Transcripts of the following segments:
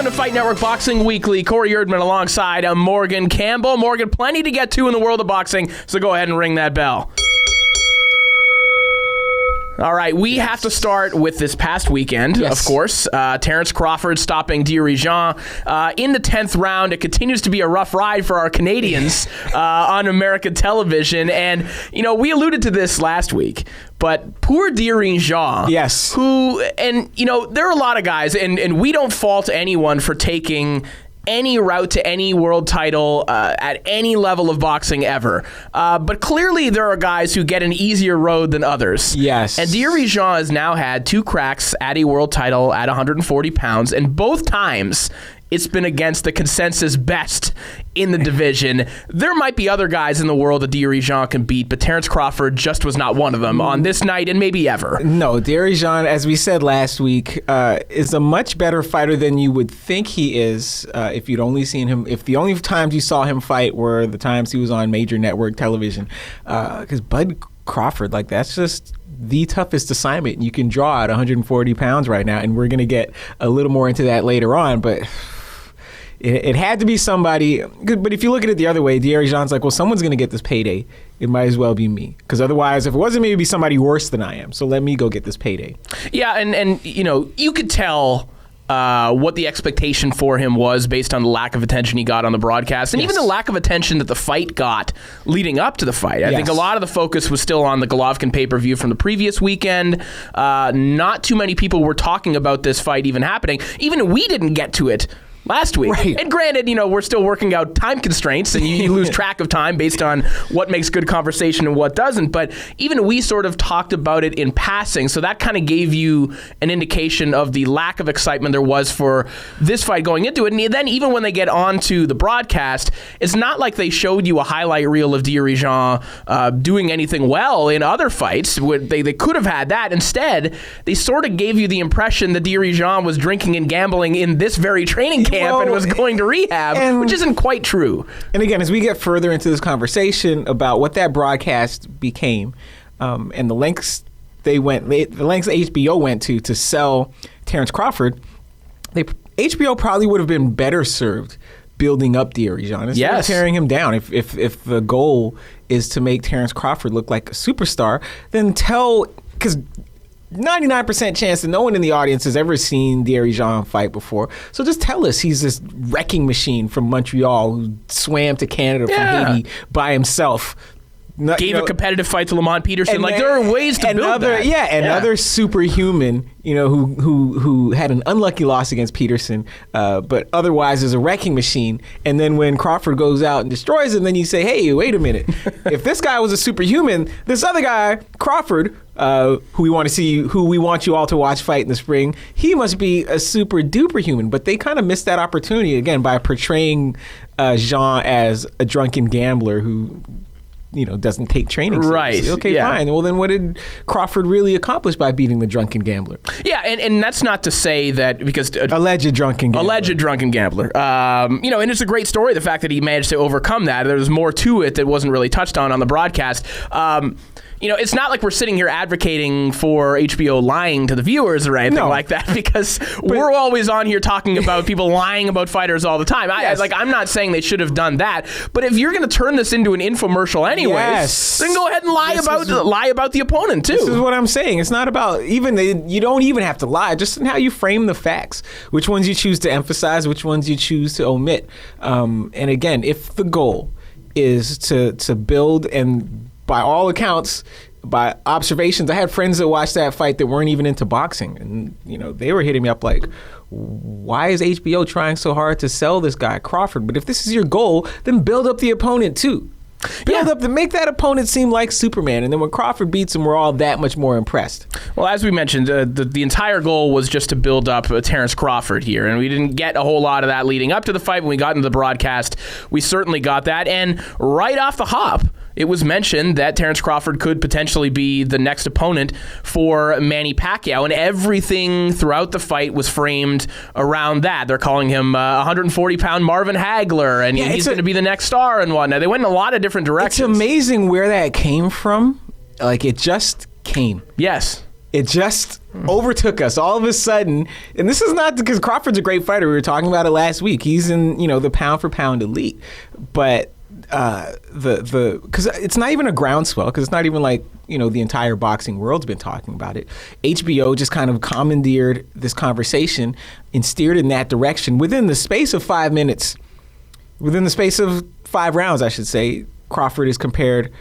to Fight Network Boxing Weekly. Corey Erdman alongside Morgan Campbell. Morgan, plenty to get to in the world of boxing, so go ahead and ring that bell. All right, we have to start with this past weekend, of course. Terence Crawford stopping Dirigeant in the 10th round. It continues to be a rough ride for our Canadians on American television. And, you know, we alluded to this last week, but poor Dirigeant. Yes. Who, and, you know, there are a lot of guys, and we don't fault anyone for taking any route to any world title at any level of boxing ever. But clearly there are guys who get an easier road than others. Yes. And Dirigeant has now had 2 cracks at a world title at 140 pounds, and both times it's been against the consensus best in the division. There might be other guys in the world that Dirigeant can beat, but Terence Crawford just was not one of them on this night and maybe ever. No, Dirigeant, as we said last week, is a much better fighter than you would think he is if you'd only seen him, if the only times you saw him fight were the times he was on major network television. Because Bud Crawford, like, that's just the toughest assignment you can draw at 140 pounds right now, and we're going to get a little more into that later on, but it had to be somebody. But if you look at it the other way, Dirigeant's like, well, someone's going to get this payday. It might as well be me. Because otherwise, if it wasn't me, it'd be somebody worse than I am. So let me go get this payday. Yeah, and you know, you could tell what the expectation for him was based on the lack of attention he got on the broadcast, and even the lack of attention that the fight got leading up to the fight. I think a lot of the focus was still on the Golovkin pay-per-view from the previous weekend. Not too many people were talking about this fight even happening. Even we didn't get to it last week. Right. And granted, you know, we're still working out time constraints, and you lose track of time based on what makes good conversation and what doesn't. But even we sort of talked about it in passing, so that kind of gave you an indication of the lack of excitement there was for this fight going into it. And then even when they get onto the broadcast, it's not like they showed you a highlight reel of Dirigeant doing anything well in other fights. They could have had that. Instead, they sort of gave you the impression that Dirigeant was drinking and gambling in this very training camp and was going to rehab, which isn't quite true. And again, as we get further into this conversation about what that broadcast became, and the lengths HBO went to sell Terence Crawford, HBO probably would have been better served building up Dirigeant instead of tearing him down. If the goal is to make Terence Crawford look like a superstar, then because 99% chance that no one in the audience has ever seen Dirigeant fight before. So just tell us he's this wrecking machine from Montreal who swam to Canada from Haiti by himself. Gave a competitive fight to Lamont Peterson. Like, there are ways to build that. Another superhuman, you know, who had an unlucky loss against Peterson, but otherwise is a wrecking machine. And then when Crawford goes out and destroys him, then you say, hey, wait a minute. If this guy was a superhuman, this other guy, Crawford, who we want you all to watch fight in the spring, he must be a super duper human. But they kind of missed that opportunity again by portraying Jean as a drunken gambler who, you know, doesn't take training seriously. Right. Okay, fine. Well, then what did Crawford really accomplish by beating the drunken gambler? Yeah, and that's not to say that because alleged drunken gambler. You know, and it's a great story, the fact that he managed to overcome that. There's more to it that wasn't really touched on the broadcast. You know, it's not like we're sitting here advocating for HBO lying to the viewers or anything like that, because we're always on here talking about people lying about fighters all the time. I'm not saying they should have done that, but if you're going to turn this into an infomercial anyways, then go ahead and lie about the opponent too. This is what I'm saying. It's not about you don't even have to lie, just in how you frame the facts, which ones you choose to emphasize, which ones you choose to omit. And again, if the goal is to build, and by all accounts, by observations, I had friends that watched that fight that weren't even into boxing, and you know, they were hitting me up like, why is HBO trying so hard to sell this guy Crawford? But if this is your goal, then build up the opponent too. Build up to make that opponent seem like Superman, and then when Crawford beats him, we're all that much more impressed. Well, as we mentioned, the entire goal was just to build up Terence Crawford here, and we didn't get a whole lot of that leading up to the fight. When we got into the broadcast, we certainly got that, and right off the hop, it was mentioned that Terence Crawford could potentially be the next opponent for Manny Pacquiao, and everything throughout the fight was framed around that. They're calling him 140-pound Marvin Hagler, and he's going to be the next star and whatnot. They went in a lot of different directions. It's amazing where that came from. Like, it just came. Yes. It just overtook us all of a sudden. And this is not because Crawford's a great fighter. We were talking about it last week. He's in, the pound for pound elite. But because it's not even a groundswell, because it's not even like, the entire boxing world's been talking about it. HBO just kind of commandeered this conversation and steered in that direction. Within the space of 5 minutes, within the space of 5 rounds, I should say, Crawford is compared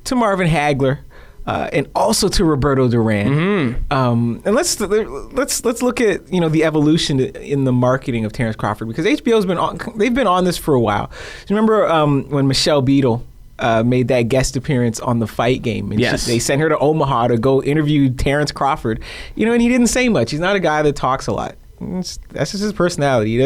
to Marvin Hagler. And also to Roberto Duran. And let's look at the evolution in the marketing of Terence Crawford, because HBO's they've been on this for a while. Remember when Michelle Beadle made that guest appearance on The Fight Game, and yes. they sent her to Omaha to go interview Terence Crawford, and he didn't say much. He's not a guy that talks a lot. That's just his personality.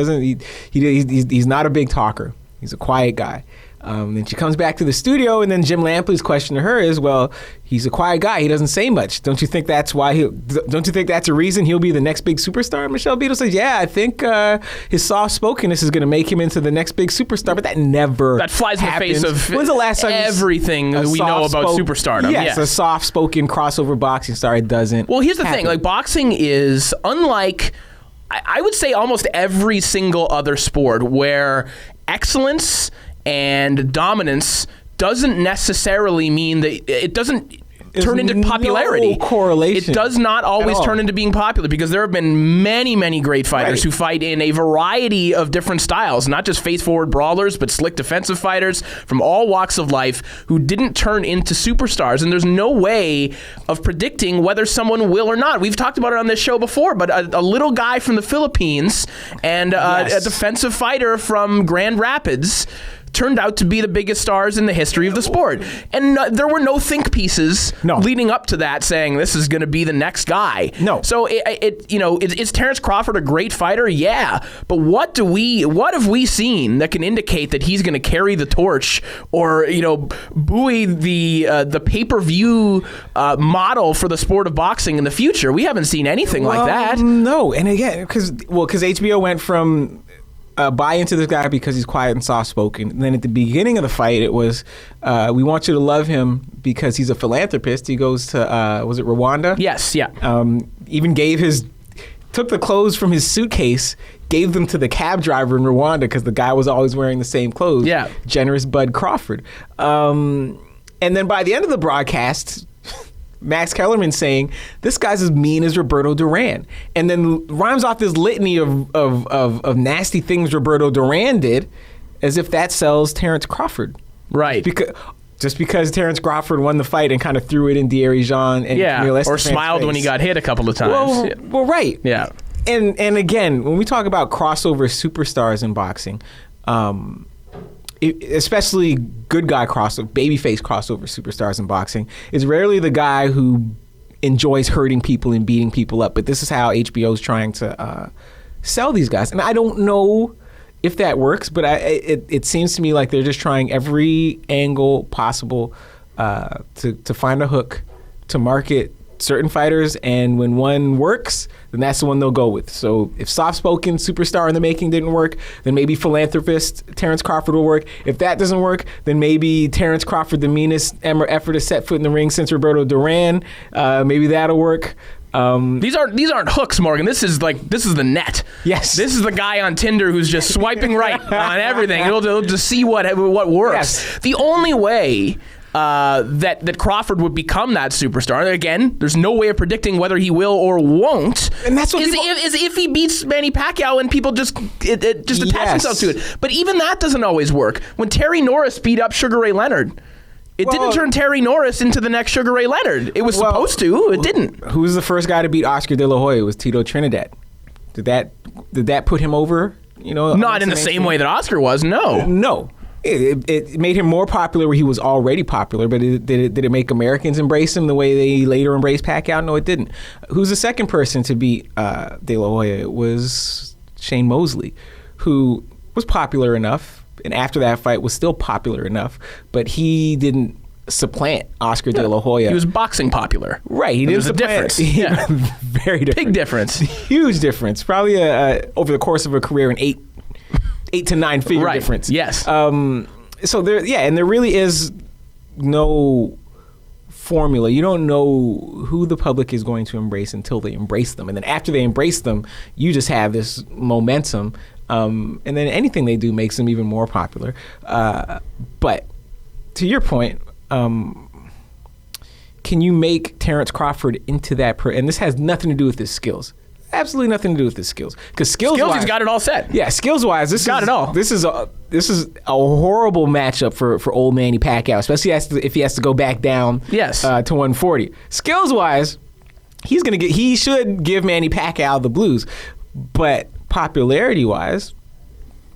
He's not a big talker. He's a quiet guy. Then she comes back to the studio, and then Jim Lampley's question to her is, "Well, he's a quiet guy. He doesn't say much. Don't you think that's why Don't you think that's a reason he'll be the next big superstar?" And Michelle Beadle says, "Yeah, I think his soft-spokenness is going to make him into the next big superstar." But that flies happens. in the face of When's the last time everything we know about superstardom. Yes, a soft-spoken crossover boxing star. It doesn't. Well, here's the happen. thing: like, boxing is unlike, I would say, almost every single other sport where excellence and dominance doesn't necessarily mean that it doesn't turn into popularity. No correlation. It does not always turn into being popular, because there have been many, many great fighters who fight in a variety of different styles, not just face-forward brawlers, but slick defensive fighters from all walks of life who didn't turn into superstars. And there's no way of predicting whether someone will or not. We've talked about it on this show before, but a little guy from the Philippines and a defensive fighter from Grand Rapids turned out to be the biggest stars in the history of the sport. And there were no think pieces leading up to that saying this is going to be the next guy. No. So is Terence Crawford a great fighter? Yeah. But what have we seen that can indicate that he's going to carry the torch or, buoy the pay-per-view model for the sport of boxing in the future? We haven't seen anything like that. No. And again, because HBO went from buy into this guy because he's quiet and soft-spoken. And then at the beginning of the fight, it was, we want you to love him because he's a philanthropist. He goes to, was it Rwanda? Yes, yeah. Even took the clothes from his suitcase, gave them to the cab driver in Rwanda because the guy was always wearing the same clothes. Yeah. Generous Bud Crawford. And then by the end of the broadcast, Max Kellerman saying, "This guy's as mean as Roberto Duran," and then rhymes off this litany of nasty things Roberto Duran did, as if that sells Terence Crawford. Right. Just because Terence Crawford won the fight and kind of threw it in Thierry Jean and Camille Estefan's or smiled face. when he got hit a couple of times. Well, right. Yeah. And again, when we talk about crossover superstars in boxing, especially good guy crossover, babyface crossover superstars in boxing, is rarely the guy who enjoys hurting people and beating people up. But this is how HBO is trying to sell these guys. And I don't know if that works, but it seems to me like they're just trying every angle possible to find a hook to market certain fighters, and when one works, then that's the one they'll go with. So if soft-spoken superstar in the making didn't work, then maybe philanthropist Terence Crawford will work. If that doesn't work, then maybe Terence Crawford, the meanest effort to set foot in the ring since Roberto Duran, maybe that'll work. These aren't hooks, Morgan. This is the net. Yes. This is the guy on Tinder who's just swiping right on everything. He'll just see what works. Yes. The only way that Crawford would become that superstar, again, there's no way of predicting whether he will or won't. And that's what is if he beats Manny Pacquiao and people just attach themselves to it. But even that doesn't always work. When Terry Norris beat up Sugar Ray Leonard, it didn't turn Terry Norris into the next Sugar Ray Leonard. It was supposed to. It didn't. Who was the first guy to beat Oscar De La Hoya? It was Tito Trinidad. Did that put him over? Not in the same way that Oscar was. No. No. It made him more popular where he was already popular, but did it make Americans embrace him the way they later embraced Pacquiao? No, it didn't. Who's the second person to beat De La Hoya? It was Shane Mosley, who was popular enough, and after that fight was still popular enough, but he didn't supplant Oscar De La Hoya. He was boxing popular. Right. He didn't supplant. There's a difference. Yeah. Very different. Big difference. Huge difference. Probably over the course of a career, an 8 to 9 figure difference. Yes. So there really is no formula. You don't know who the public is going to embrace until they embrace them. And then after they embrace them, you just have this momentum. And then anything they do makes them even more popular. But to your point, can you make Terence Crawford into that? And this has nothing to do with his skills. Absolutely nothing to do with his skills. Because skills, he's got it all set. Yeah, skills wise, this got it all. This is a horrible matchup for old Manny Pacquiao, especially if he has to go back down. Yes. To 140. Skills wise, he should give Manny Pacquiao the blues, but popularity wise,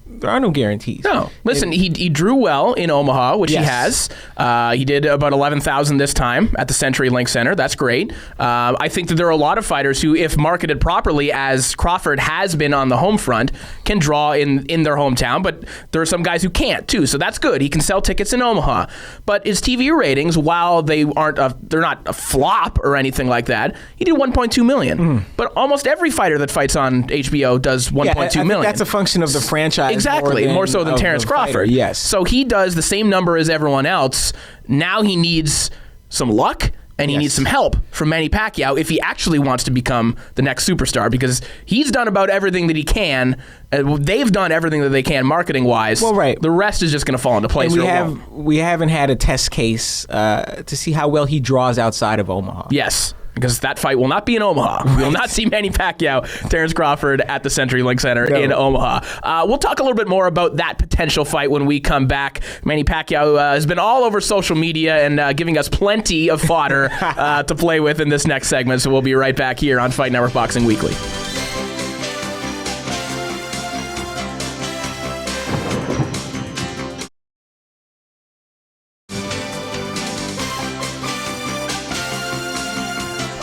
there are no guarantees. No. Listen, he drew well in Omaha, which he has. He did about 11,000 this time at the CenturyLink Center. That's great. I think that there are a lot of fighters who, if marketed properly, as Crawford has been on the home front, can draw in their hometown. But there are some guys who can't, too. So that's good. He can sell tickets in Omaha. But his TV ratings, while they're not a flop or anything like that, he did 1.2 million. But almost every fighter that fights on HBO does 1.2 million. That's a function of the franchise. Exactly, more so than Terence Crawford. Yes. So he does the same number as everyone else. Now he needs some luck, and he needs some help from Manny Pacquiao if he actually wants to become the next superstar, because he's done about everything that he can. They've done everything that they can marketing-wise. Well, right. The rest is just going to fall into place. And we haven't had a test case to see how well he draws outside of Omaha. Yes. Because that fight will not be in Omaha. We will not see Manny Pacquiao, Terence Crawford at the CenturyLink Center in Omaha. We'll talk a little bit more about that potential fight when we come back. Manny Pacquiao has been all over social media and giving us plenty of fodder to play with in this next segment. So we'll be right back here on Fight Network Boxing Weekly.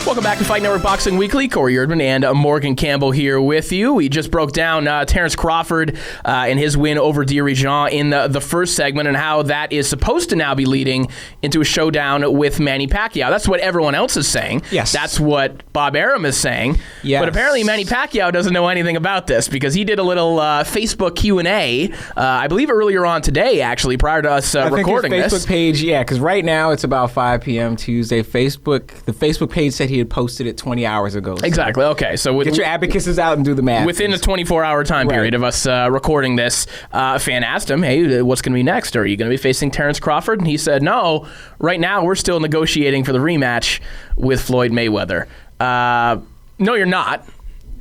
Welcome back to Fight Network Boxing Weekly. Corey Erdman and Morgan Campbell here with you. We just broke down Terence Crawford and his win over Dirigeant in the first segment, and how that is supposed to now be leading into a showdown with Manny Pacquiao. That's what everyone else is saying. Yes. That's what Bob Arum is saying. Yes. But apparently Manny Pacquiao doesn't know anything about this, because he did a little Facebook Q&A, I believe earlier on today, actually, prior to us recording this. this. Facebook page, because right now it's about 5 p.m. Tuesday. The Facebook page said he had posted it 20 hours ago. So exactly. Okay. So get your abacusses out and do the math. Within a 24-hour time period of us recording this, fan asked him, hey, what's going to be next? Are you going to be facing Terence Crawford? And he said, no, right now we're still negotiating for the rematch with Floyd Mayweather. No, you're not.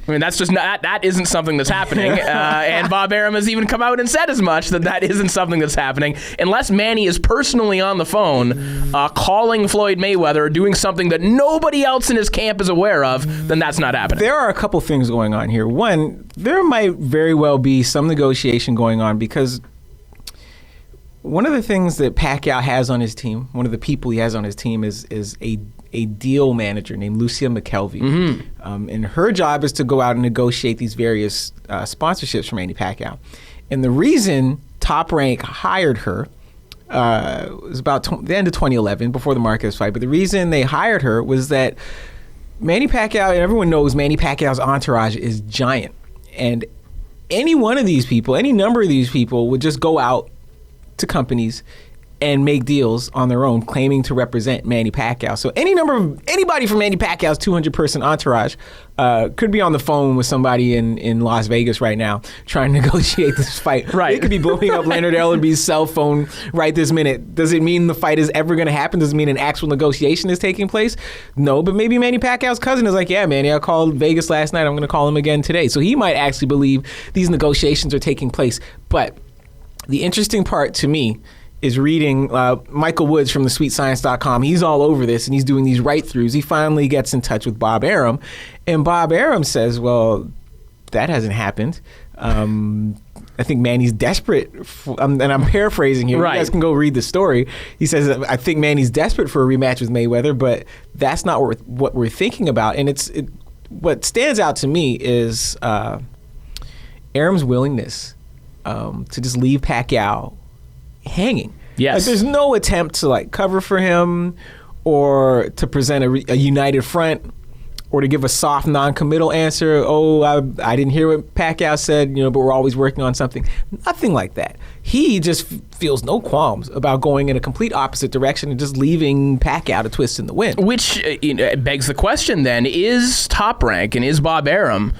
I mean, that's just not, that isn't something that's happening. And Bob Arum has even come out and said as much, that isn't something that's happening. Unless Manny is personally on the phone calling Floyd Mayweather or doing something that nobody else in his camp is aware of, then that's not happening. There are a couple things going on here. One, there might very well be some negotiation going on, because one of the things that Pacquiao has on his team, one of the people he has on his team is a deal manager named Lucia McKelvey. Mm-hmm. And her job is to go out and negotiate these various sponsorships for Manny Pacquiao. And the reason Top Rank hired her was about the end of 2011, before the Marquez fight. But the reason they hired her was that Manny Pacquiao, and everyone knows Manny Pacquiao's entourage is giant. And any one of these people, any number of these people would just go out to companies and make deals on their own, claiming to represent Manny Pacquiao. So anybody from Manny Pacquiao's 200-person entourage could be on the phone with somebody in Las Vegas right now trying to negotiate this fight. Right. They could be blowing up Leonard Ellerby's cell phone right this minute. Does it mean the fight is ever going to happen? Does it mean an actual negotiation is taking place? No, but maybe Manny Pacquiao's cousin is like, yeah, Manny, I called Vegas last night. I'm going to call him again today. So he might actually believe these negotiations are taking place. But the interesting part to me is reading Michael Woods from thesweetscience.com. He's all over this, and he's doing these write-throughs. He finally gets in touch with Bob Arum, and Bob Arum says, well, that hasn't happened. I think Manny's desperate, and I'm paraphrasing here. Right. You guys can go read the story. He says, I think Manny's desperate for a rematch with Mayweather, but that's not what we're thinking about. And what stands out to me is Arum's willingness to just leave Pacquiao hanging. Yes. Like, there's no attempt to cover for him or to present a united front or to give a soft, non-committal answer. Oh, I didn't hear what Pacquiao said, but we're always working on something. Nothing like that. He just feels no qualms about going in a complete opposite direction and just leaving Pacquiao to twist in the wind. Which begs the question then, is Top Rank and is Bob Arum,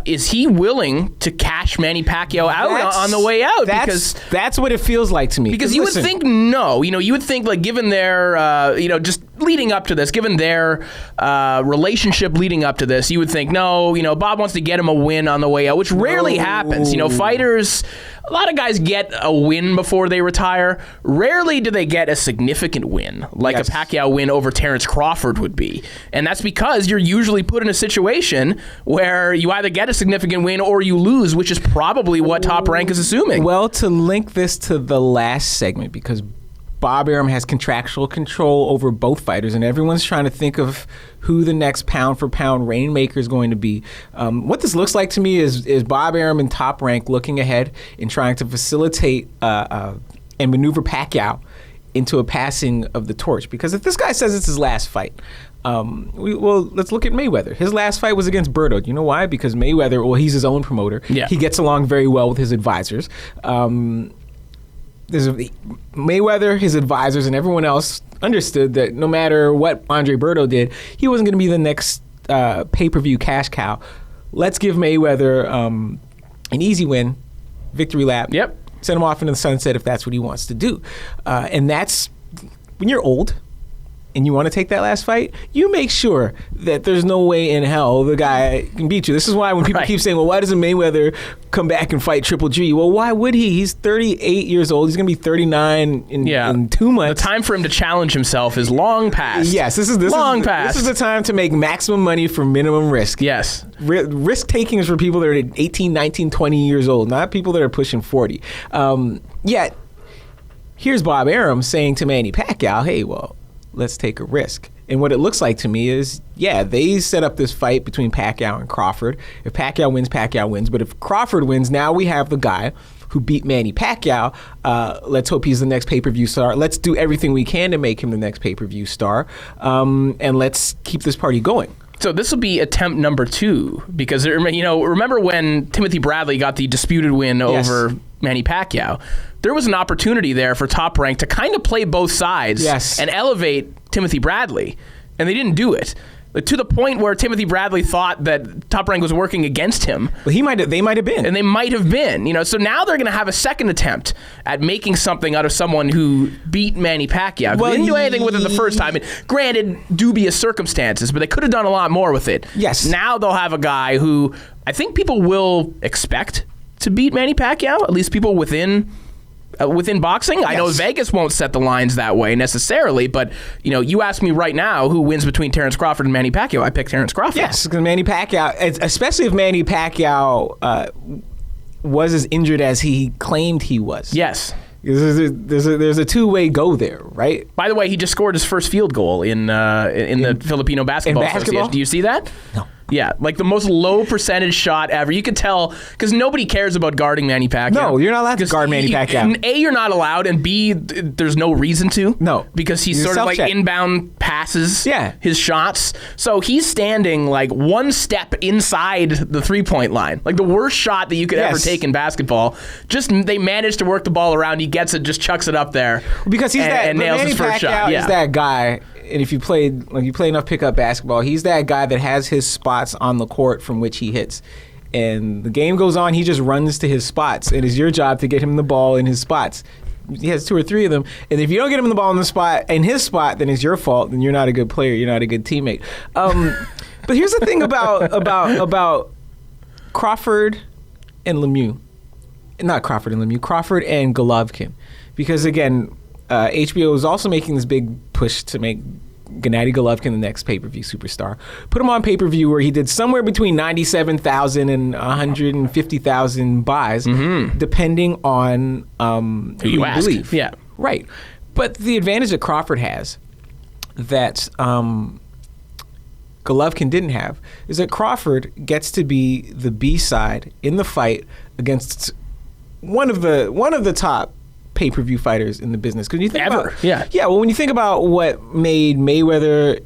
is he willing to cash Manny Pacquiao out on the way out? That's what it feels like to me. Because you would think no. You would think, like, given their, just leading up to this, given their relationship leading up to this, you would think, no, Bob wants to get him a win on the way out, which rarely happens. Fighters, a lot of guys get a win before they retire. Rarely do they get a significant win, like a Pacquiao win over Terence Crawford would be. And that's because you're usually put in a situation where you either get a significant win or you lose, which is probably what Top Rank is assuming. Well, to link this to the last segment, because Bob Arum has contractual control over both fighters, and everyone's trying to think of who the next pound-for-pound rainmaker is going to be. What this looks like to me is Bob Arum and Top Rank looking ahead and trying to facilitate and maneuver Pacquiao into a passing of the torch. Because if this guy says it's his last fight, let's look at Mayweather. His last fight was against Berto. Do you know why? Because Mayweather, he's his own promoter. Yeah. He gets along very well with his advisors. Mayweather, his advisors, and everyone else understood that no matter what Andre Berto did, he wasn't going to be the next pay-per-view cash cow. Let's give Mayweather an easy win, victory lap. Yep. Send him off into the sunset if that's what he wants to do. And that's when you're old and you want to take that last fight, you make sure that there's no way in hell the guy can beat you. This is why when people keep saying, well, why doesn't Mayweather come back and fight Triple G? Well, why would he? He's 38 years old. He's going to be 39 in 2 months. The time for him to challenge himself is long past. Yes, this is the time to make maximum money for minimum risk. Yes. Risk taking is for people that are 18, 19, 20 years old, not people that are pushing 40. Yet, here's Bob Arum saying to Manny Pacquiao, hey, well, let's take a risk. And what it looks like to me is, they set up this fight between Pacquiao and Crawford. If Pacquiao wins. But if Crawford wins, now we have the guy who beat Manny Pacquiao. Let's hope he's the next pay-per-view star. Let's do everything we can to make him the next pay-per-view star. And let's keep this party going. So this will be attempt number 2, because remember when Timothy Bradley got the disputed win over Manny Pacquiao? There was an opportunity there for Top Rank to kind of play both sides and elevate Timothy Bradley, and they didn't do it. To the point where Timothy Bradley thought that Top Rank was working against him. Well, they might have been. And they might have been. So now they're going to have a second attempt at making something out of someone who beat Manny Pacquiao. Well, they didn't do anything with it the first time. Granted, dubious circumstances, but they could have done a lot more with it. Yes. Now they'll have a guy who I think people will expect to beat Manny Pacquiao, at least people within boxing. Yes. I know Vegas won't set the lines that way necessarily, but you ask me right now who wins between Terence Crawford and Manny Pacquiao, I pick Terence Crawford. Yes, because Manny Pacquiao, especially if Manny Pacquiao was as injured as he claimed he was. Yes. There's a two-way go there, right? By the way, he just scored his first field goal in the Filipino Basketball Association. Do you see that? No. Yeah, like the most low percentage shot ever. You could tell, because nobody cares about guarding Manny Pacquiao. No, you're not allowed to guard Manny Pacquiao. A, you're not allowed, and B, there's no reason to. No. Because he's sort of like inbound passes his shots. So he's standing like one step inside the three-point line. Like the worst shot that you could ever take in basketball. Just they manage to work the ball around. He gets it, just chucks it up there. Because he's and nails Manny his first shot. Is that guy. And if you play enough pickup basketball, he's that guy that has his spots on the court from which he hits. And the game goes on, he just runs to his spots. And it's your job to get him the ball in his spots. He has 2 or 3 of them. And if you don't get him the ball in his spot, then it's your fault. Then you're not a good player. You're not a good teammate. But here's the thing about Crawford and Lemieux. Not Crawford and Lemieux. Crawford and Golovkin. Because, again, HBO is also making this big push to make Gennady Golovkin the next pay-per-view superstar. Put him on pay-per-view where he did somewhere between 97,000 and 150,000 buys, depending on who you believe. Yeah. Right. But the advantage that Crawford has that Golovkin didn't have is that Crawford gets to be the B-side in the fight against one of the top pay-per-view fighters in the business. Because you think Well, when you think about what made Mayweather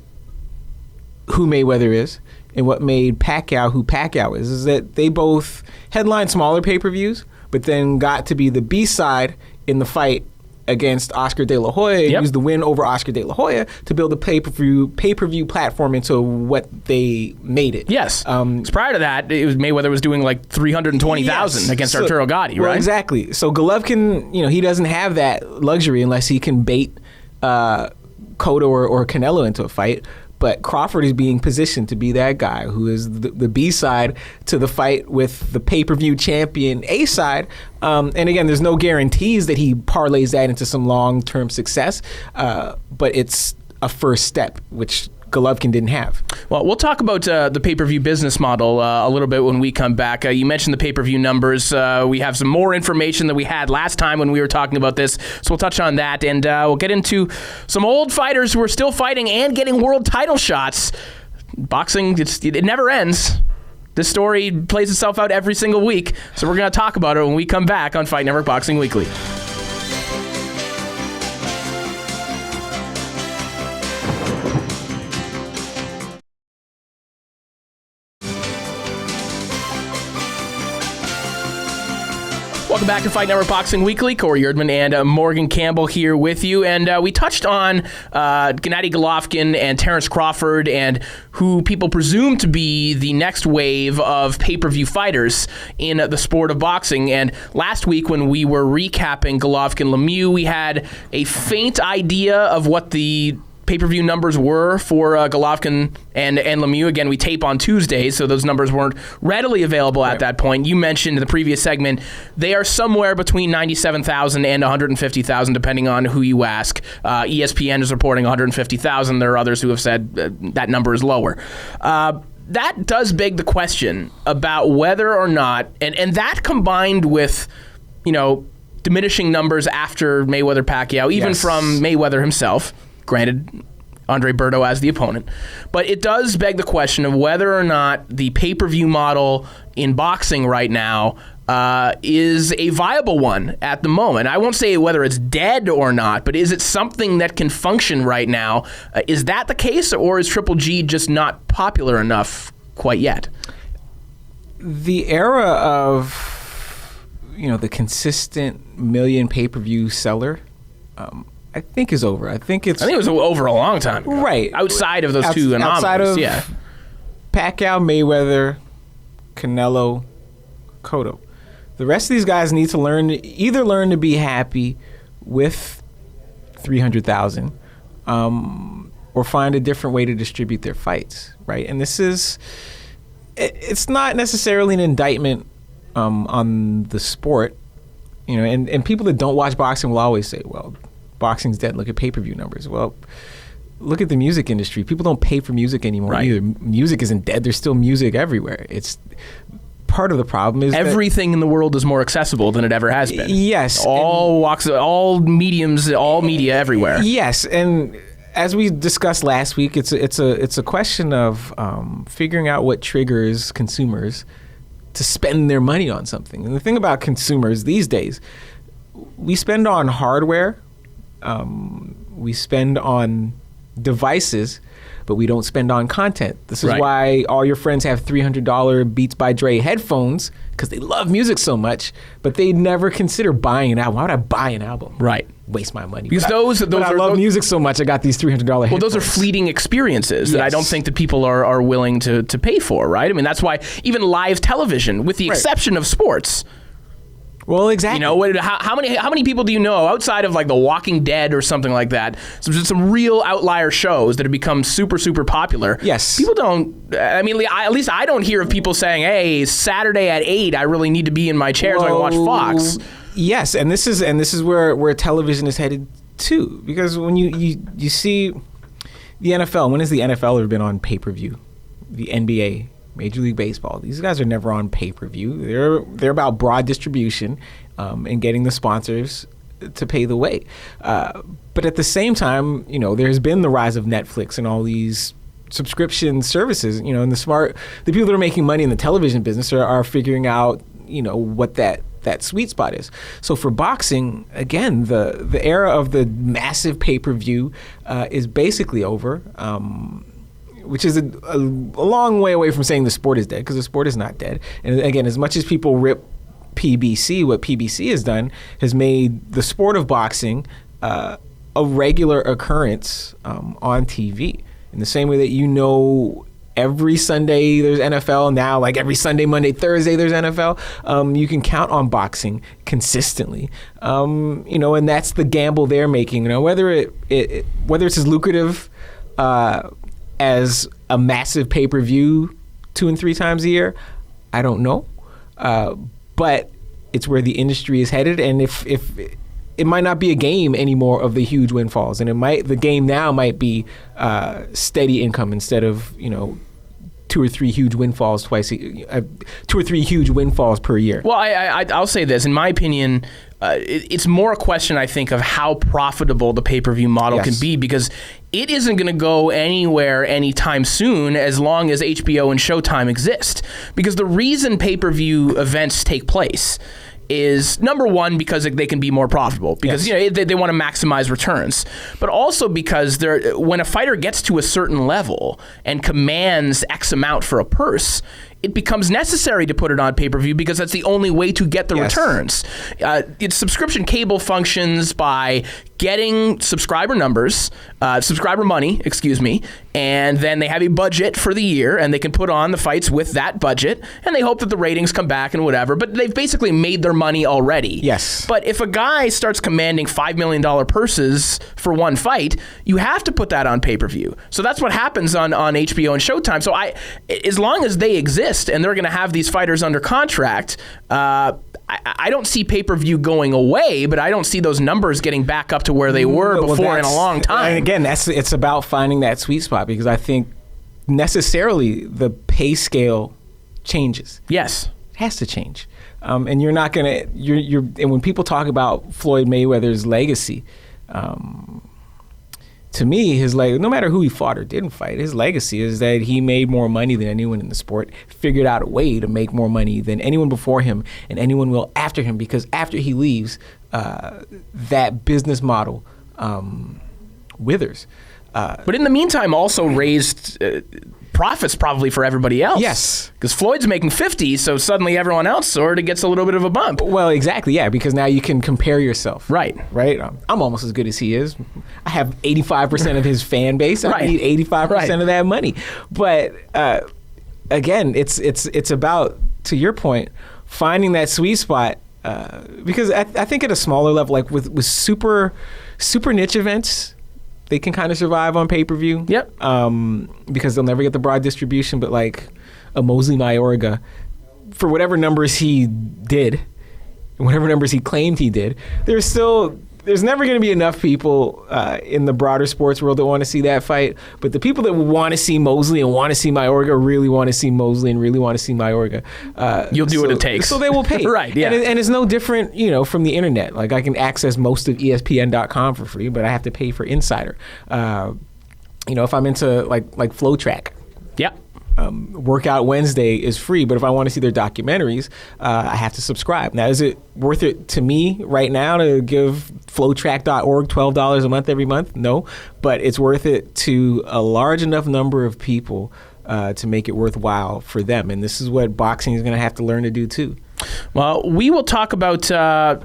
who Mayweather is and what made Pacquiao who Pacquiao is that they both headlined smaller pay-per-views, but then got to be the B-side in the fight against Oscar De La Hoya, and used the win over Oscar De La Hoya to build the pay-per-view platform into what they made it. Yes. Prior to that, Mayweather was doing like 320,000 against Arturo Gatti, right? Well, exactly. So Golovkin, he doesn't have that luxury unless he can bait Cotto or Canelo into a fight. But Crawford is being positioned to be that guy who is the B-side to the fight with the pay-per-view champion A-side. And again, there's no guarantees that he parlays that into some long-term success, but it's a first step, which Golovkin didn't have. Well, we'll talk about the pay-per-view business model a little bit when we come back. You mentioned the pay-per-view numbers. We have some more information than we had last time when we were talking about this, so we'll touch on that, and we'll get into some old fighters who are still fighting and getting world title shots. Boxing, it never ends. This story plays itself out every single week, so we're going to talk about it when we come back on Fight Network Boxing Weekly. Welcome back to Fight Network Boxing Weekly. Corey Erdman and Morgan Campbell here with you. And we touched on Gennady Golovkin and Terence Crawford and who people presume to be the next wave of pay-per-view fighters in the sport of boxing. And last week when we were recapping Golovkin-Lemieux, we had a faint idea of what the pay-per-view numbers were for Golovkin and Lemieux. Again, we tape on Tuesdays, so those numbers weren't readily available at that point. You mentioned in the previous segment, they are somewhere between 97,000 and 150,000, depending on who you ask. ESPN is reporting 150,000. There are others who have said that number is lower. That does beg the question about whether or not, and that combined with, diminishing numbers after Mayweather-Pacquiao, even from Mayweather himself, granted, Andre Berto as the opponent. But it does beg the question of whether or not the pay-per-view model in boxing right now is a viable one at the moment. I won't say whether it's dead or not, but is it something that can function right now? Is that the case, or is Triple G just not popular enough quite yet? The era of, the consistent million pay-per-view seller, I think is over. I think it was over a long time ago. Right. Outside of those two anomalies. Outside of Pacquiao, Mayweather, Canelo, Cotto. The rest of these guys need to learn to be happy with 300,000 or find a different way to distribute their fights, right? And it's not necessarily an indictment on the sport, and people that don't watch boxing will always say, well, boxing's dead. Look at pay-per-view numbers. Well, look at the music industry. People don't pay for music anymore either. Music isn't dead. There's still music everywhere. It's part of the problem is everything in the world is more accessible than it ever has been. Yes. All walks, all mediums, all media everywhere. Yes, and as we discussed last week, it's a question of figuring out what triggers consumers to spend their money on something. And the thing about consumers these days, we spend on hardware. We spend on devices, but we don't spend on content. This is why all your friends have $300 Beats by Dre headphones, because they love music so much, but they never consider buying an album. Why would I buy an album? Right. Waste my money. Because I love music so much, I got these $300 headphones. Well, those are fleeting experiences that I don't think that people are willing to pay for, right? I mean, that's why even live television, with the exception of sports. Well, exactly. How many people do you know outside of like The Walking Dead or something like that? Some real outlier shows that have become super, super popular. Yes. People don't. I mean, at least I don't hear of people saying, "Hey, Saturday at 8, I really need to be in my chair so I can watch Fox." Yes, and this is where television is headed too. Because when you see the NFL, when has the NFL ever been on pay-per-view? The NBA. Major League Baseball. These guys are never on pay-per-view. They're about broad distribution and getting the sponsors to pay the way. But at the same time, there's been the rise of Netflix and all these subscription services. And the people that are making money in the television business are figuring out, what that sweet spot is. So for boxing, again, the era of the massive pay-per-view is basically over. which is a long way away from saying the sport is dead, because the sport is not dead. And again, as much as people rip PBC, what PBC has done has made the sport of boxing a regular occurrence on TV. In the same way that every Sunday there's NFL now, like every Sunday, Monday, Thursday there's NFL. You can count on boxing consistently, and that's the gamble they're making. Whether it's as lucrative as a massive pay-per-view 2 and 3 times a year, I don't know, but it's where the industry is headed. And if it might not be a game anymore of the huge windfalls, and the game now might be steady income instead of 2 or 3 huge windfalls 2 or 3 huge windfalls per year. Well, I'll say this. In my opinion, it's more a question, I think, of how profitable the pay-per-view model can be, because it isn't going to go anywhere anytime soon as long as HBO and Showtime exist. Because the reason pay-per-view events take place is, number one, because they can be more profitable, because they want to maximize returns, but also because when a fighter gets to a certain level and commands X amount for a purse, it becomes necessary to put it on pay-per-view, because that's the only way to get the returns. Its subscription cable functions by getting subscriber money, and then they have a budget for the year, and they can put on the fights with that budget, and they hope that the ratings come back and whatever, but they've basically made their money already. Yes. But if a guy starts commanding $5 million purses for one fight, you have to put that on pay-per-view. So that's what happens on HBO and Showtime. So as long as they exist and they're going to have these fighters under contract, I don't see pay-per-view going away, but I don't see those numbers getting back up to where they were before in a long time. And again, it's about finding that sweet spot, because I think necessarily the pay scale changes. Yes. It has to change. And you're not going to, and when people talk about Floyd Mayweather's legacy, to me, no matter who he fought or didn't fight, his legacy is that he made more money than anyone in the sport, figured out a way to make more money than anyone before him and anyone will after him, because after he leaves, that business model withers. But in the meantime, also raised profits probably for everybody else. Yes. Because Floyd's making 50, so suddenly everyone else sort of gets a little bit of a bump. Well, exactly, yeah, because now you can compare yourself. Right. I'm almost as good as he is. I have 85% of his fan base. I need 85% of that money. But again, it's about, to your point, finding that sweet spot. Because I think at a smaller level, like with super niche events, they can kind of survive on pay-per-view. Yep. Because they'll never get the broad distribution, but like a Mosley Mayorga, for whatever numbers he did, whatever numbers he claimed he did, there's never going to be enough people in the broader sports world that want to see that fight. But the people that want to see Mosley and want to see Mayorga really want to see Mosley and really want to see Mayorga. You'll do what it takes. So they will pay. Right, yeah. And it's no different, from the internet. Like, I can access most of ESPN.com for free, but I have to pay for Insider. If I'm into like Flow Track. Yeah. Workout Wednesday is free, but if I want to see their documentaries, I have to subscribe. Now, is it worth it to me right now to give flowtrack.org $12 a month every month? No, but it's worth it to a large enough number of people to make it worthwhile for them. And this is what boxing is going to have to learn to do too. Well, we will talk about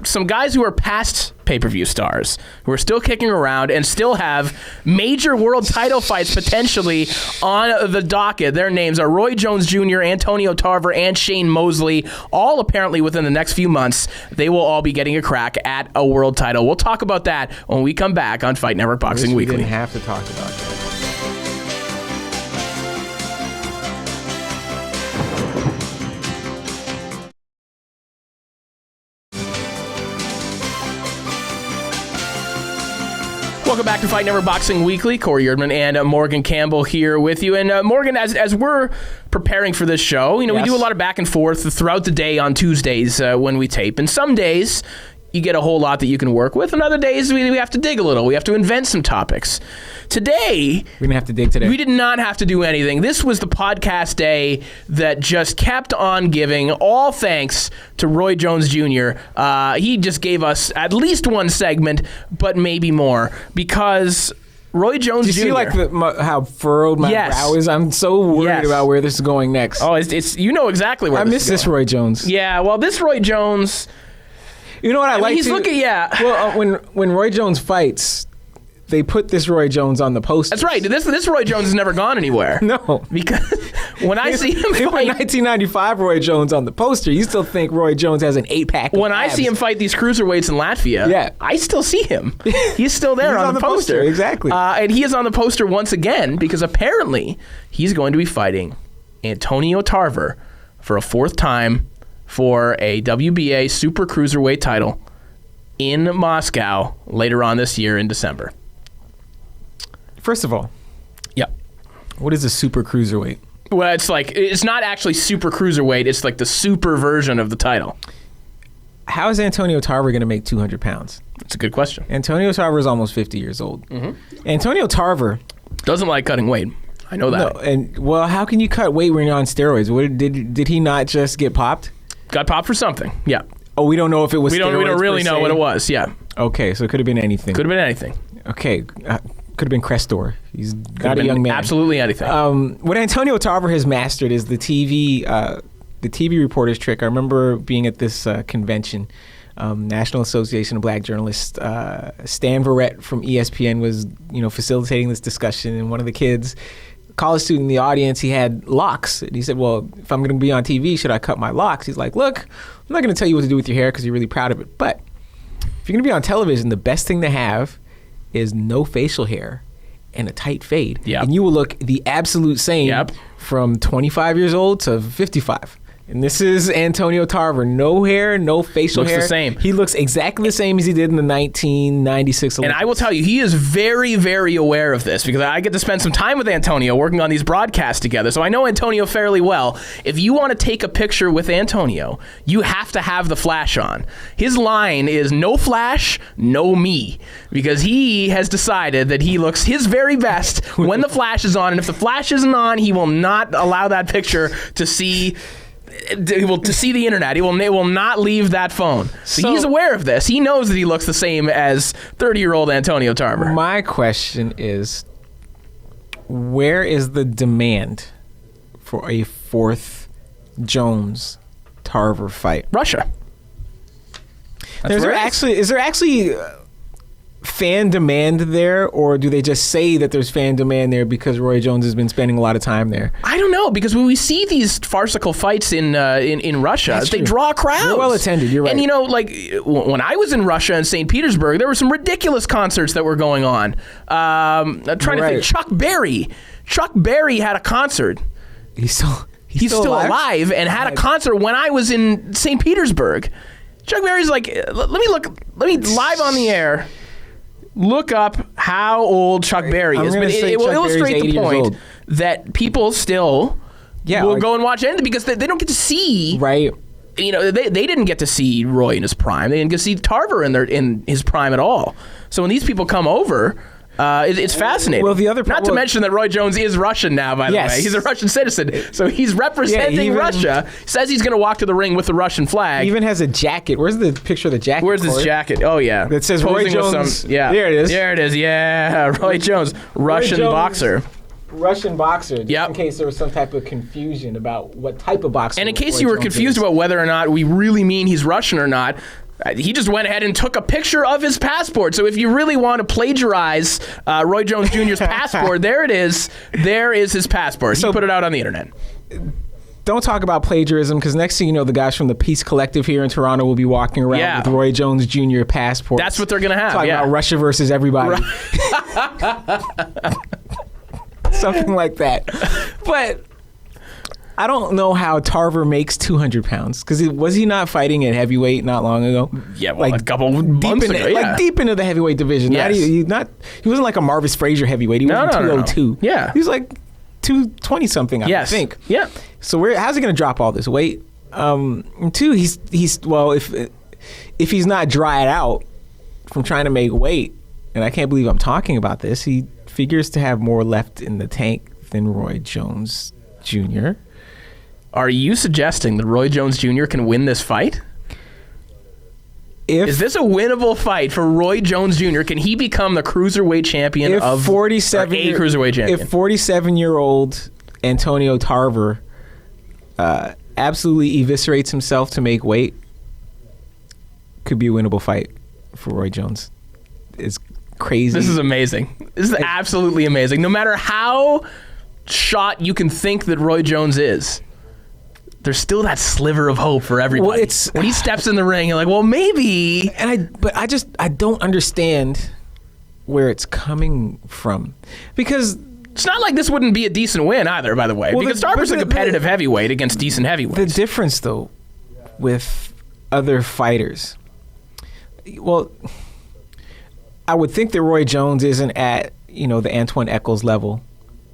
some guys who are past pay-per-view stars, who are still kicking around and still have major world title fights potentially on the docket. Their names are Roy Jones Jr., Antonio Tarver, and Shane Mosley. All apparently within the next few months, they will all be getting a crack at a world title. We'll talk about that when we come back on Fight Network Boxing Weekly. We didn't have to talk about that. Welcome back to Fight Network Boxing Weekly. Corey Erdman and Morgan Campbell here with you. And Morgan, as we're preparing for this show, we do a lot of back and forth throughout the day on Tuesdays when we tape. And some days you get a whole lot that you can work with, and other days we have to dig a little. We have to invent some topics. Today, we didn't have to dig today. We did not have to do anything. This was the podcast day that just kept on giving. All thanks to Roy Jones Jr. He just gave us at least one segment, but maybe more, because Roy Jones Jr. Do you see like how furrowed my brow is? I'm so worried about where this is going next. Oh, it's you know exactly where I miss this Roy Jones. Yeah, well, this Roy Jones. You know what I like? He's looking, Well, when Roy Jones fights, they put this Roy Jones on the poster. That's right. This Roy Jones has never gone anywhere. No, because when I see him they put 1995 Roy Jones on the poster, you still think Roy Jones has an 8-pack. When I see him fight these cruiserweights in Latvia, I still see him. He's still there on the poster. Exactly. And he is on the poster once again because apparently he's going to be fighting Antonio Tarver for a 4th time for a WBA Super Cruiserweight title in Moscow later on this year in December. First of all, what is a Super Cruiserweight? Well, it's not actually Super Cruiserweight. It's like the super version of the title. How is Antonio Tarver going to make 200 pounds? That's a good question. Antonio Tarver is almost 50 years old. Mm-hmm. Antonio Tarver doesn't like cutting weight. I know that. No, and well, how can you cut weight when you're on steroids? Did he not just get popped? Got popped for something. Yeah. Oh, we don't know if it was. We don't really know what it was. Yeah. Okay, so it could have been anything. Could have been anything. Okay, could have been Crestor. He's not a young man. Absolutely anything. What Antonio Tarver has mastered is the TV reporter's trick. I remember being at this convention, National Association of Black Journalists. Stan Verrett from ESPN was, facilitating this discussion, and one of the kids, college student in the audience, he had locks, and he said, well, if I'm going to be on TV, should I cut my locks? He's like, look, I'm not going to tell you what to do with your hair because you're really proud of it, but if you're going to be on television, the best thing to have is no facial hair and a tight fade. Yep. And you will look the absolute same from 25 years old to 55. And this is Antonio Tarver. No hair, no facial hair. Looks the same. He looks exactly the same as he did in the 1996 Olympics. And I will tell you, he is very, very aware of this because I get to spend some time with Antonio working on these broadcasts together. So I know Antonio fairly well. If you want to take a picture with Antonio, you have to have the flash on. His line is no flash, no me. Because he has decided that he looks his very best when the flash is on. And if the flash isn't on, he will not allow that picture to see the internet. He will not leave that phone. So he's aware of this. He knows that he looks the same as 30-year-old Antonio Tarver. My question is, where is the demand for a 4th Jones Tarver fight? Russia. Is there actually fan demand there, or do they just say that there's fan demand there because Roy Jones has been spending a lot of time there? I don't know, because when we see these farcical fights in Russia, they draw crowds. They're well attended, you're right. And when I was in Russia in St. Petersburg, there were some ridiculous concerts that were going on. I'm trying to think. Chuck Berry had a concert. He's still alive and had a concert when I was in St. Petersburg. Chuck Berry's like, let me live on the air. Look up how old Chuck Berry is. But it will illustrate the point that people still will go and watch anything because they don't get to see. Right. They didn't get to see Roy in his prime. They didn't get to see Tarver in his prime at all. So when these people come over, it's fascinating. Well, the other not to mention that Roy Jones is Russian now, by the way. He's a Russian citizen. So he's representing Russia. Says he's going to walk to the ring with the Russian flag. He even has a jacket. Where's the picture of the jacket? Where's this jacket? Oh, yeah. That says Roy Jones. There it is. There it is. Yeah. Roy Jones, Russian boxer. Russian boxer, just in case there was some type of confusion about what type of boxer. And in case you were confused about whether or not we really mean he's Russian or not, he just went ahead and took a picture of his passport. So if you really want to plagiarize Roy Jones Jr.'s passport, there it is. There is his passport. So he put it out on the internet. Don't talk about plagiarism, because next thing you know, the guys from the Peace Collective here in Toronto will be walking around with Roy Jones Jr. passports. That's what they're going to have. Talking about Russia versus everybody. Something like that. But I don't know how Tarver makes 200 pounds, because was he not fighting at heavyweight not long ago? Yeah, well, a couple months ago, like deep into the heavyweight division. Yes. He wasn't like a Marvis Frazier heavyweight. He was 202. No. Yeah. He was like 220 something, I think. Yeah. So how's he going to drop all this weight? Two, if he's not dried out from trying to make weight, and I can't believe I'm talking about this, he figures to have more left in the tank than Roy Jones Jr. Are you suggesting that Roy Jones Jr. can win this fight? Is this a winnable fight for Roy Jones Jr.? Can he become the cruiserweight champion of a cruiserweight champion? If 47-year-old Antonio Tarver absolutely eviscerates himself to make weight, could be a winnable fight for Roy Jones. It's crazy. This is amazing. This is absolutely amazing. No matter how shot you can think that Roy Jones is, there's still that sliver of hope for everybody. Well, when he steps in the ring, you're like, well, maybe. But I don't understand where it's coming from, because it's not like this wouldn't be a decent win either, by the way, because Tarver's a competitive heavyweight against decent heavyweights. The difference, though, with other fighters, well, I would think that Roy Jones isn't at the Antoine Eccles level.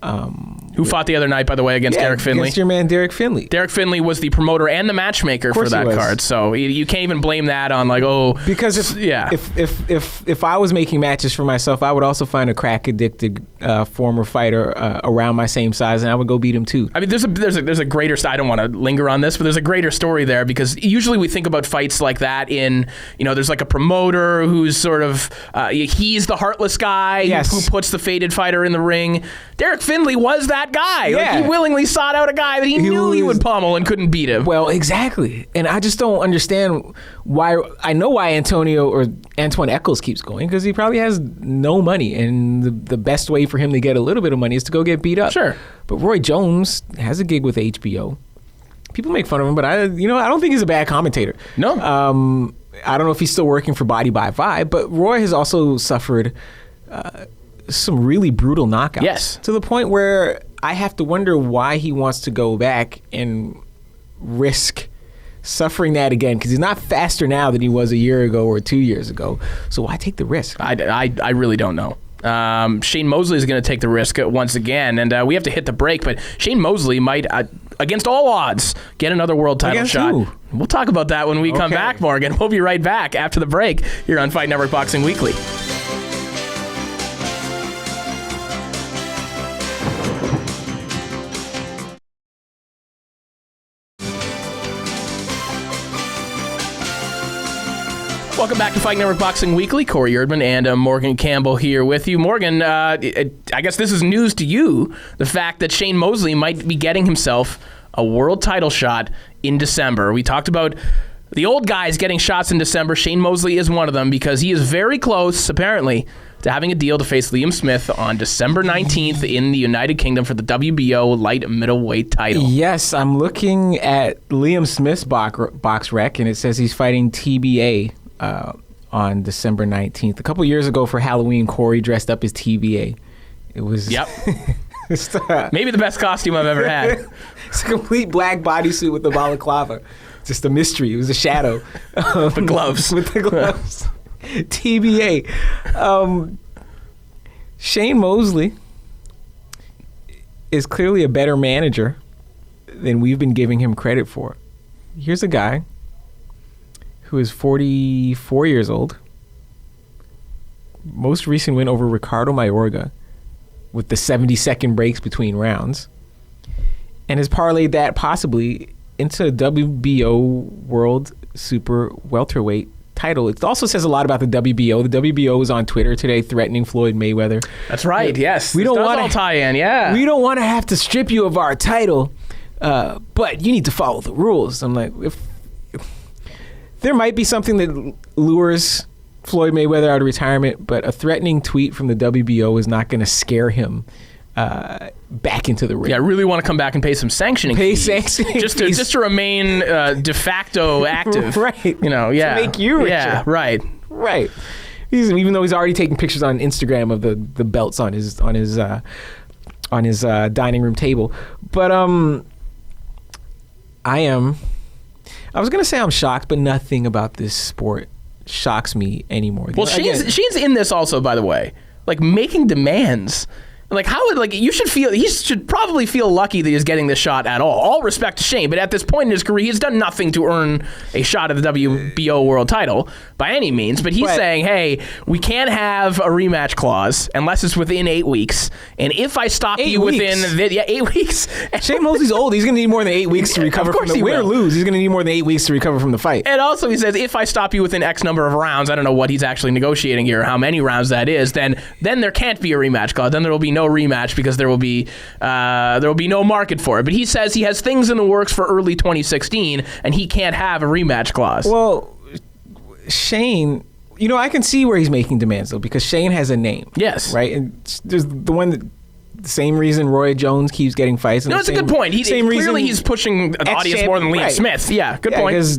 Who fought the other night, by the way, against Derek Finley. Against your man, Derek Finley. Derek Finley was the promoter and the matchmaker for that card, so you can't even blame that on because if I was making matches for myself, I would also find a crack addicted former fighter around my same size, and I would go beat him too. I mean, there's a greater. I don't want to linger on this, but there's a greater story there, because usually we think about fights like that in there's like a promoter who's sort of he's the heartless guy who puts the faded fighter in the ring. Derek Finley was that guy. Yeah. He willingly sought out a guy that he knew he would pummel and couldn't beat him. Well, exactly. And I just don't understand why. I know why Antoine Eccles keeps going, because he probably has no money, and the best way for him to get a little bit of money is to go get beat up. Sure. But Roy Jones has a gig with HBO. People make fun of him, but I don't think he's a bad commentator. No. I don't know if he's still working for Body by Vibe, but Roy has also suffered some really brutal knockouts. Yes. To the point where I have to wonder why he wants to go back and risk suffering that again, because he's not faster now than he was a year ago or 2 years ago. So why take the risk? I really don't know. Shane Mosley is going to take the risk once again, and we have to hit the break, but Shane Mosley might, against all odds, get another world title shot. Who? We'll talk about that when we come back, Morgan. We'll be right back after the break here on Fight Network Boxing Weekly. Welcome back to Fight Network Boxing Weekly. Corey Erdman and Morgan Campbell here with you. Morgan, I guess this is news to you, the fact that Shane Mosley might be getting himself a world title shot in December. We talked about the old guys getting shots in December. Shane Mosley is one of them, because he is very close, apparently, to having a deal to face Liam Smith on December 19th in the United Kingdom for the WBO light middleweight title. Yes, I'm looking at Liam Smith's box rec, and it says he's fighting TBA on December 19th. A couple years ago for Halloween, Corey dressed up as TBA. It was... Yep. Maybe the best costume I've ever had. It's a complete black bodysuit with the balaclava. Just a mystery. It was a shadow. The gloves. With the gloves. TBA. Shane Mosley is clearly a better manager than we've been giving him credit for. Here's a guy who is 44 years old. Most recent win over Ricardo Mayorga with the 70-second breaks between rounds, and has parlayed that possibly into a WBO World Super Welterweight title. It also says a lot about the WBO. The WBO was on Twitter today threatening Floyd Mayweather. That's right, yes. We don't want to tie in, yeah. We don't want to have to strip you of our title, but you need to follow the rules. I'm like, if there might be something that lures Floyd Mayweather out of retirement, but a threatening tweet from the WBO is not going to scare him back into the ring. Yeah, I really want to come back and pay some sanctioning fees. Just to remain de facto active. Right. Yeah. To make you richer. Yeah, right. Right. Even though he's already taking pictures on Instagram of the belts on his dining room table. But I was going to say I'm shocked, but nothing about this sport shocks me anymore. Well, Shane's in this also, by the way, like making demands. Like, how would, like, you should feel, he should probably feel lucky that he's getting this shot at all. All respect to Shane, but at this point in his career, he's done nothing to earn a shot at the WBO world title by any means. But he's saying, hey, we can't have a rematch clause unless it's within 8 weeks. And if I stop you within 8 weeks. Shane Mosley's old. He's going to need more than 8 weeks to recover from the win or lose. He's going to need more than 8 weeks to recover from the fight. And also, he says, if I stop you within X number of rounds, I don't know what he's actually negotiating here, how many rounds that is, then there can't be a rematch clause. Then there will be no rematch because there will be no market for it. But he says he has things in the works for early 2016, and he can't have a rematch clause. Well, Shane, I can see where he's making demands though, because Shane has a name. Yes, right. And there's the same reason Roy Jones keeps getting fights. No, it's a good point. Clearly he's pushing an audience more than Liam Smith. Yeah, good point. Because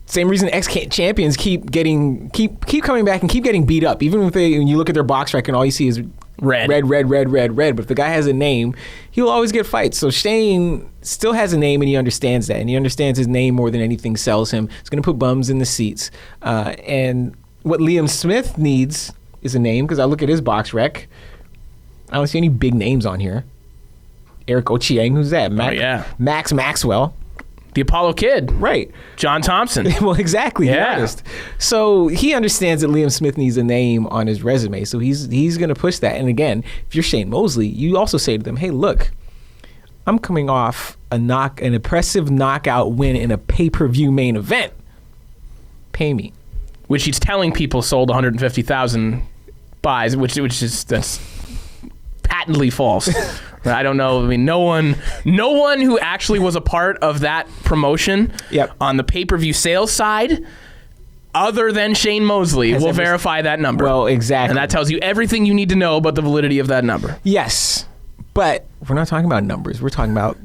same reason ex-champions keep coming back and keep getting beat up. Even when you look at their box record, and all you see is red. But if the guy has a name, he'll always get fights. So Shane still has a name, and he understands that. And he understands his name more than anything sells him. He's going to put bums in the seats. And what Liam Smith needs is a name, because I look at his box rec. I don't see any big names on here. Eric Ochieng, who's that? Max Maxwell. The Apollo Kid. Right. John Thompson. Well, exactly. Yeah. The artist. So he understands that Liam Smith needs a name on his resume. So he's going to push that. And again, if you're Shane Mosley, you also say to them, hey, look, I'm coming off an impressive knockout win in a pay-per-view main event. Pay me. Which he's telling people sold 150,000 buys, that's patently false. I don't know. I mean, no one who actually was a part of that promotion on the pay-per-view sales side, other than Shane Mosley, will verify that number. Well, exactly. And that tells you everything you need to know about the validity of that number. Yes, but we're not talking about numbers. We're talking about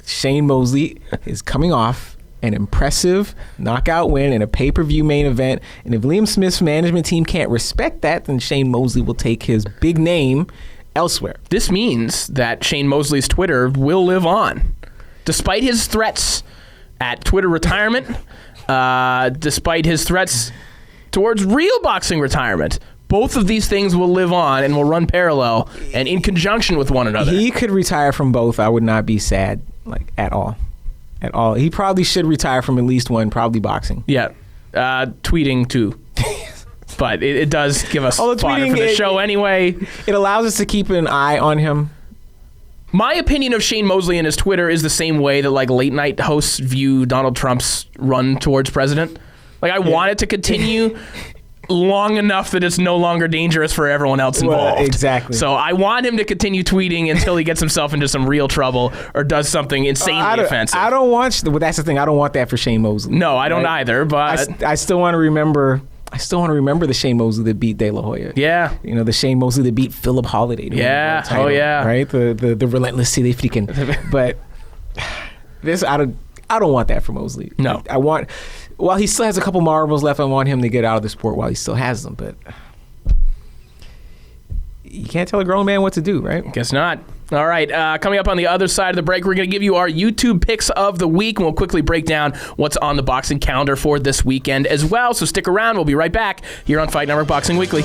Shane Mosley is coming off an impressive knockout win in a pay-per-view main event. And if Liam Smith's management team can't respect that, then Shane Mosley will take his big name elsewhere. This means that Shane Mosley's Twitter will live on. Despite his threats at Twitter retirement, despite his threats towards real boxing retirement, both of these things will live on and will run parallel and in conjunction with one another. He could retire from both. I would not be sad, at all. At all. He probably should retire from at least one, probably boxing. Yeah. Tweeting too. But it does give us fodder for the show anyway. It allows us to keep an eye on him. My opinion of Shane Mosley and his Twitter is the same way that late night hosts view Donald Trump's run towards president. I want it to continue long enough that it's no longer dangerous for everyone else involved. Well, exactly. So I want him to continue tweeting until he gets himself into some real trouble or does something insanely offensive. I don't want. Well, that's the thing. I don't want that for Shane Mosley. No, I don't either. But I still want to remember. The Shane Mosley that beat De La Hoya. Yeah. The Shane Mosley that beat Philip Holiday. Yeah. Title, right? The relentless South African. But this, I don't want that for Mosley. No. I want, while he still has a couple marbles left, I want him to get out of the sport while he still has them. But you can't tell a grown man what to do, right? Guess not. All right, coming up on the other side of the break, we're going to give you our YouTube picks of the week, and we'll quickly break down what's on the boxing calendar for this weekend as well. So stick around. We'll be right back here on Fight Network Boxing Weekly.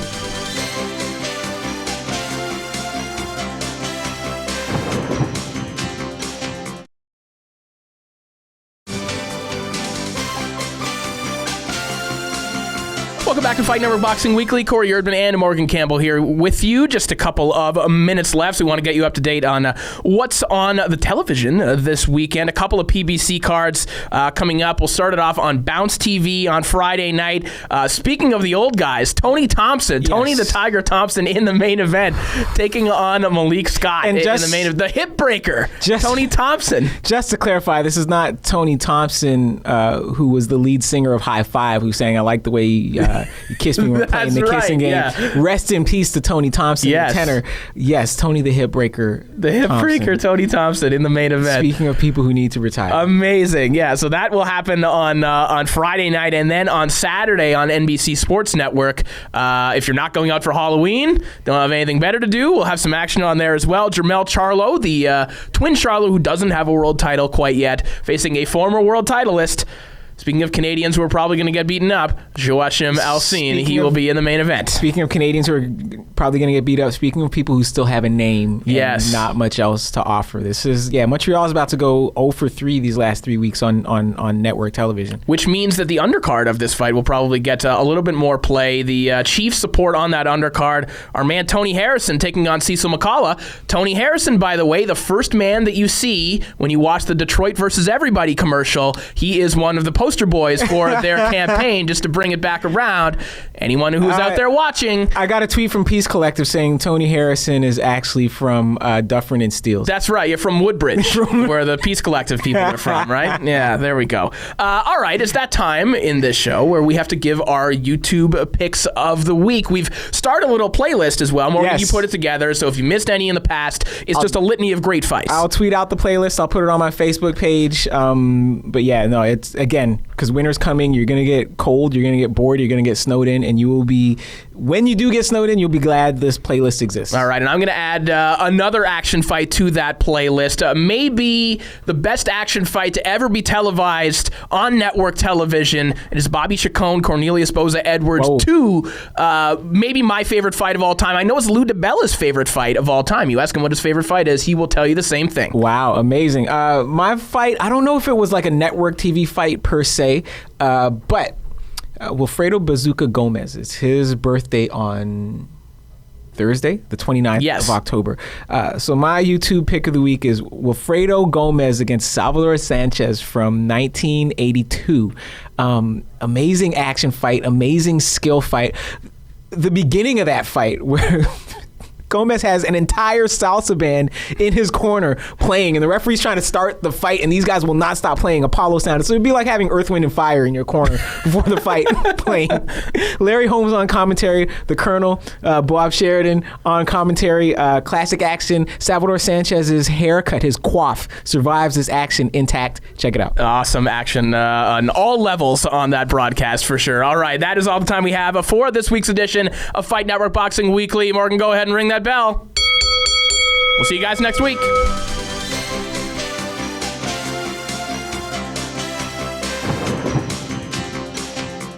Welcome back to Fight Network Boxing Weekly. Corey Erdman and Morgan Campbell here with you. Just a couple of minutes left. So we want to get you up to date on what's on the television this weekend. A couple of PBC cards coming up. We'll start it off on Bounce TV on Friday night. Speaking of the old guys, Tony Thompson, Tony the Tiger Thompson in the main event, taking on Malik Scott in the main event. The hip breaker, Tony Thompson. Just to clarify, this is not Tony Thompson, who was the lead singer of High Five, who's saying, I like the way you kissed me when we're playing the kissing game. Yeah. Rest in peace to Tony Thompson, the tenor. Yes, Tony the hip breaker. The hip breaker, Tony Thompson in the main event. Speaking of people who need to retire. Amazing. Yeah, so that will happen on Friday night, and then on Saturday on NBC Sports Network. If you're not going out for Halloween, don't have anything better to do, we'll have some action on there as well. Jermell Charlo, the twin Charlo who doesn't have a world title quite yet, facing a former world titleist, Speaking of Canadians who are probably going to get beaten up, Joachim Alcine, he will be in the main event. Speaking of Canadians who are probably going to get beat up, speaking of people who still have a name and not much else to offer, Montreal is about to go 0 for 3 these last 3 weeks on network television. Which means that the undercard of this fight will probably get a little bit more play. The chief support on that undercard, our man Tony Harrison taking on Cecil McCullough. Tony Harrison, by the way, the first man that you see when you watch the Detroit versus Everybody commercial, he is one of the poster boys for their campaign, just to bring it back around. Anyone who's out there watching. I got a tweet from Peace Collective saying Tony Harrison is actually from Dufferin and Steeles. That's right. You're from Woodbridge, where the Peace Collective people are from, right? Yeah, there we go. All right, it's that time in this show where we have to give our YouTube picks of the week. We've started a little playlist as well. Morgan, you put it together, so if you missed any in the past, it's just a litany of great fights. I'll tweet out the playlist. I'll put it on my Facebook page. But yeah, no, it's, again, because winter's coming, you're going to get cold, you're going to get bored, you're going to get snowed in, and you will be, when you do get snowed in, you'll be glad this playlist exists. All right, and I'm going to add another action fight to that playlist. Maybe the best action fight to ever be televised on network television. It is Bobby Chacon, Cornelius Boza Edwards 2. Maybe my favorite fight of all time. I know it's Lou DiBella's favorite fight of all time. You ask him what his favorite fight is, he will tell you the same thing. Wow, amazing. My fight, I don't know if it was like a network TV fight per se, but Wilfredo Bazooka Gomez, it's his birthday on Thursday, the 29th of October. So my YouTube pick of the week is Wilfredo Gomez against Salvador Sanchez from 1982. Amazing action fight, amazing skill fight. The beginning of that fight where Gomez has an entire salsa band in his corner playing, and the referee's trying to start the fight, and these guys will not stop playing Apollo sound. So it'd be like having Earth, Wind, and Fire in your corner before the fight playing. Larry Holmes on commentary, the Colonel, Bob Sheridan on commentary, classic action. Salvador Sanchez's haircut, his coif, survives this action intact. Check it out. Awesome action on all levels on that broadcast for sure. All right, that is all the time we have for this week's edition of Fight Network Boxing Weekly. Morgan, go ahead and ring that bell. We'll see you guys next week.